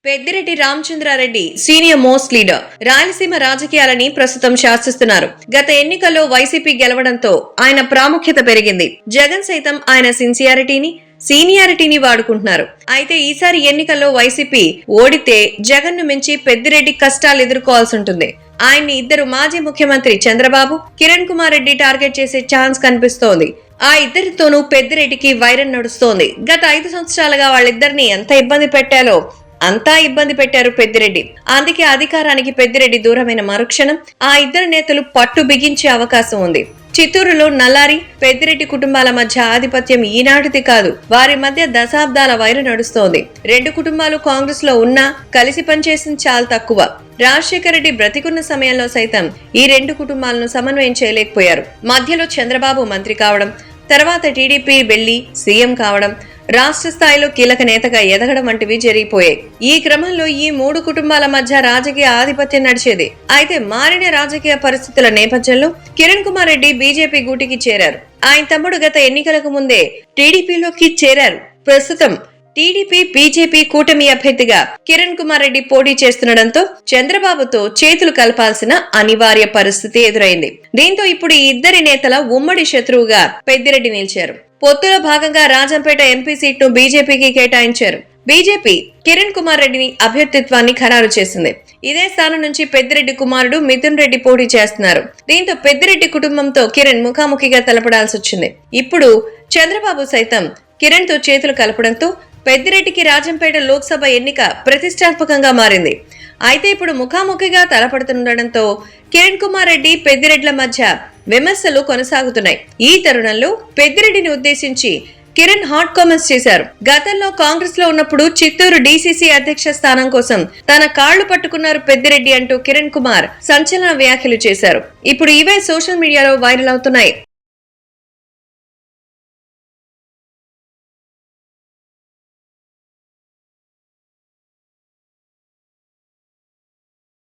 Peddireddy Ramachandra Reddy senior most leader Rayalaseema రాజకీయాలని ప్రస్తుతం శాసిస్తున్నారు. గత ఎన్నికల్లో వైసీపీ గెలవడంతో ఆయన ప్రాముఖ్యత పెరిగింది. జగన్ సైతం ఆయన సీనియారిటీని వాడుకుంటున్నారు. అయితే ఈసారి ఎన్నికల్లో వైసీపీ ఓడితే జగన్ ను మించి పెద్దిరెడ్డి కష్టాలు ఎదుర్కోవాల్సి ఉంటుంది. ఆయన్ని ఇద్దరు మాజీ ముఖ్యమంత్రి చంద్రబాబు, కిరణ్ కుమార్ రెడ్డి టార్గెట్ చేసే ఛాన్స్ కనిపిస్తోంది. ఆ ఇద్దరితోనూ పెద్దిరెడ్డికి వైరం నడుస్తోంది. గత 5 సంవత్సరాలుగా వాళ్ళిద్దరిని ఎంత ఇబ్బంది పెట్టాలో అంతా ఇబ్బంది పెట్టారు పెద్దిరెడ్డి. అందుకే అధికారానికి పెద్దిరెడ్డి దూరమైన మరుక్షణం ఆ ఇద్దరు నేతలు పట్టు బిగించే అవకాశం ఉంది. చిత్తూరులో నల్లారి, పెద్దిరెడ్డి కుటుంబాల మధ్య ఆధిపత్యం ఈనాటిది కాదు. వారి మధ్య దశాబ్దాల వైరం నడుస్తోంది. రెండు కుటుంబాలు కాంగ్రెస్ లో ఉన్నా కలిసి పనిచేసింది చాలా తక్కువ. రాజశేఖర రెడ్డి బ్రతికున్న సమయంలో సైతం ఈ రెండు కుటుంబాలను సమన్వయం చేయలేకపోయారు. మధ్యలో చంద్రబాబు మంత్రి కావడం, తర్వాత టీడీపీ వెళ్లి సీఎం కావడం, రాష్ట్ర స్థాయిలో కీలక నేతగా ఎదగడం వంటివి జరిగిపోయాయి. ఈ క్రమంలో ఈ మూడు కుటుంబాల మధ్య రాజకీయ ఆధిపత్యం నడిచేది. అయితే మారిన రాజకీయ పరిస్థితుల నేపథ్యంలో కిరణ్ కుమార్ రెడ్డి బీజేపీ గూటికి చేరారు. ఆయన తమ్ముడు గత ఎన్నికలకు ముందే టీడీపీలోకి చేరారు. ప్రస్తుతం టీడీపీ బీజేపీ కూటమి అభ్యర్థిగా కిరణ్ కుమార్ రెడ్డి పోటీ చేస్తుండటంతో చంద్రబాబుతో చేతులు కలపాల్సిన అనివార్య పరిస్థితి ఎదురైంది. దీంతో ఇప్పుడు ఈ ఇద్దరి నేతల ఉమ్మడి శత్రువుగా పెద్దిరెడ్డి నిలిచారు. పొత్తులో భాగంగా రాజంపేట ఎంపీ సీట్ను బీజేపీకి కేటాయించారు. బీజేపీ కిరణ్ కుమార్ రెడ్డిని అభ్యర్థిత్వాన్ని ఖరారు చేసింది. ఇదే స్థానం నుంచి పెద్దిరెడ్డి కుమారుడు మిథున్ రెడ్డి పోటీ చేస్తున్నారు. దీంతో పెద్దిరెడ్డి కుటుంబంతో కిరణ్ ముఖాముఖిగా తలపడాల్సి వచ్చింది. ఇప్పుడు చంద్రబాబు సైతం కిరణ్ తో చేతులు కలపడంతో పెద్దిరెడ్డికి రాజంపేట లోక్సభ ఎన్నిక ప్రతిష్టాత్మకంగా మారింది. అయితే ఇప్పుడు ముఖాముఖిగా తలపడుతుండటంతో కిరణ్ కుమార్ రెడ్డి, పెద్దిరెడ్ల మధ్య విమర్శలు కొనసాగుతున్నాయి. ఈ తరుణంలో పెద్దిరెడ్డిని ఉద్దేశించి కిరణ్ హాట్ కామెంట్స్ చేశారు. గతంలో కాంగ్రెస్ లో ఉన్నప్పుడు చిత్తూరు డీసీసీ అధ్యక్ష స్థానం కోసం తన కాళ్లు పట్టుకున్నారు పెద్దిరెడ్డి అంటూ కిరణ్ కుమార్ సంచలన వ్యాఖ్యలు చేశారు. ఇప్పుడు ఇవే సోషల్ మీడియాలో వైరల్ అవుతున్నాయి.